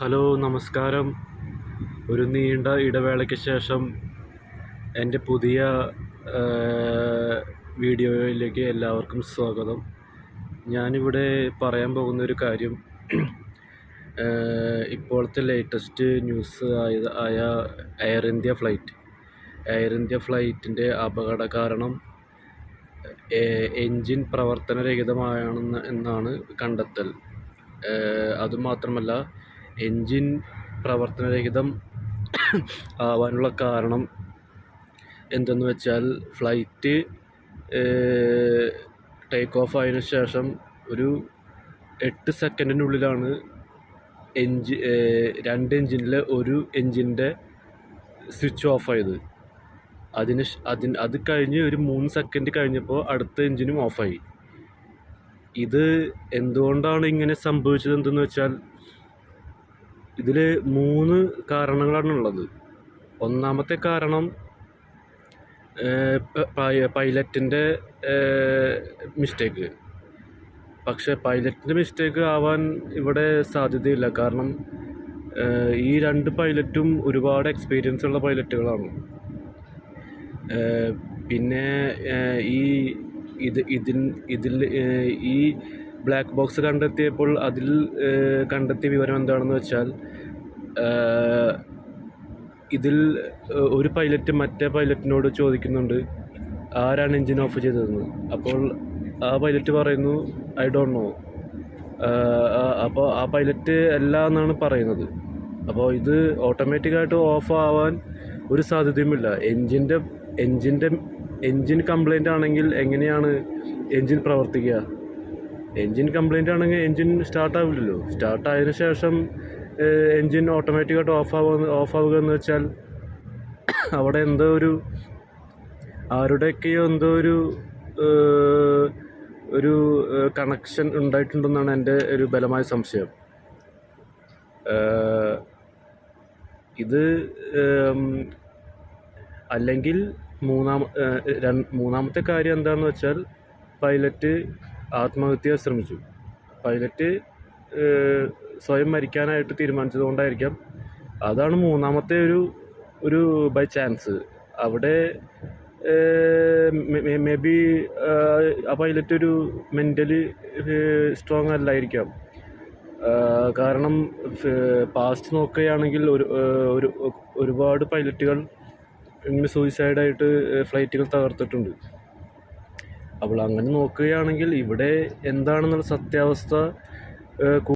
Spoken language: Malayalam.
ഹലോ, നമസ്കാരം. ഒരു നീണ്ട ഇടവേളയ്ക്ക് ശേഷം എൻ്റെ പുതിയ വീഡിയോയിലേക്ക് എല്ലാവർക്കും സ്വാഗതം. ഞാനിവിടെ പറയാൻ പോകുന്നൊരു കാര്യം ഇപ്പോഴത്തെ ലേറ്റസ്റ്റ് ന്യൂസ് ആയ എയർ ഇന്ത്യ ഫ്ലൈറ്റിൻ്റെ അപകട കാരണം എൻജിൻ എന്നാണ് കണ്ടെത്തൽ. അതുമാത്രമല്ല, എൻജിൻ പ്രവർത്തനരഹിതം ആവാനുള്ള കാരണം എന്തെന്ന് വെച്ചാൽ, ഫ്ലൈറ്റ് ടേക്ക് ഓഫ് ആയതിനു ശേഷം ഒരു 8 സെക്കൻഡിനുള്ളിലാണ് രണ്ട് എൻജിനിലെ ഒരു എൻജിൻ്റെ സ്വിച്ച് ഓഫ് ആയത്. അത് കഴിഞ്ഞ് ഒരു 3 സെക്കൻഡ് കഴിഞ്ഞപ്പോൾ അടുത്ത എൻജിനും ഓഫായി. ഇത് എന്തുകൊണ്ടാണ് ഇങ്ങനെ സംഭവിച്ചത് എന്തെന്ന് വെച്ചാൽ, ഇതിൽ 3 കാരണങ്ങളാണുള്ളത്. ഒന്നാമത്തെ കാരണം പൈലറ്റിൻ്റെ മിസ്റ്റേക്ക്. പക്ഷേ പൈലറ്റിൻ്റെ മിസ്റ്റേക്ക് ആവാൻ ഇവിടെ സാധ്യതയില്ല. കാരണം ഈ 2 പൈലറ്റും ഒരുപാട് എക്സ്പീരിയൻസ് ഉള്ള പൈലറ്റുകളാണ്. പിന്നെ ഈ ബ്ലാക്ക് ബോക്സ് കണ്ടെത്തിയപ്പോൾ അതിൽ കണ്ടെത്തിയ വിവരം എന്താണെന്ന് വെച്ചാൽ, ഇതിൽ ഒരു പൈലറ്റ് മറ്റേ പൈലറ്റിനോട് ചോദിക്കുന്നുണ്ട് ആരാണ് എൻജിൻ ഓഫ് ചെയ്തതെന്ന്. അപ്പോൾ ആ പൈലറ്റ് പറയുന്നു ഐ ഡോണ്ട് നോ. അപ്പോൾ ആ പൈലറ്റ് അല്ല എന്നാണ് പറയുന്നത്. അപ്പോൾ ഇത് ഓട്ടോമാറ്റിക്കായിട്ട് ഓഫ് ആവാൻ ഒരു സാധ്യതയുമില്ല. എൻജിൻ കംപ്ലൈൻ്റ് ആണെങ്കിൽ എങ്ങനെയാണ് എൻജിൻ പ്രവർത്തിക്കുക? എൻജിൻ കംപ്ലൈൻ്റ് ആണെങ്കിൽ എൻജിൻ സ്റ്റാർട്ടാവില്ലല്ലോ. സ്റ്റാർട്ടായതിനു ശേഷം എൻജിൻ ഓട്ടോമാറ്റിക്കായിട്ട് ഓഫാവുക എന്ന് വെച്ചാൽ, അവിടെ ആരുടെയൊക്കെയോ ഒരു കണക്ഷൻ ഉണ്ടായിട്ടുണ്ടെന്നാണ് എൻ്റെ ഒരു ബലമായ സംശയം. ഇത് അല്ലെങ്കിൽ മൂന്നാമത്തെ കാര്യം എന്താണെന്ന് വെച്ചാൽ, പൈലറ്റ് ആത്മഹത്യ ശ്രമിച്ചു. പൈലറ്റ് സ്വയം മരിക്കാനായിട്ട് തീരുമാനിച്ചതുകൊണ്ടായിരിക്കാം. അതാണ് മൂന്നാമത്തെ ഒരു ബൈ ചാൻസ്. അവിടെ മേ ബി ആ പൈലറ്റ് ഒരു മെൻ്റലി സ്ട്രോങ് അല്ലായിരിക്കാം. കാരണം പാസ്റ്റ് നോക്കുകയാണെങ്കിൽ ഒരുപാട് പൈലറ്റുകൾ ഇങ്ങനെ സൂയിസൈഡായിട്ട് ഫ്ലൈറ്റുകൾ തകർത്തിട്ടുണ്ട്. അപ്പോൾ അങ്ങനെ നോക്കുകയാണെങ്കിൽ ഇവിടെ എന്താണെന്നുള്ള സത്യാവസ്ഥ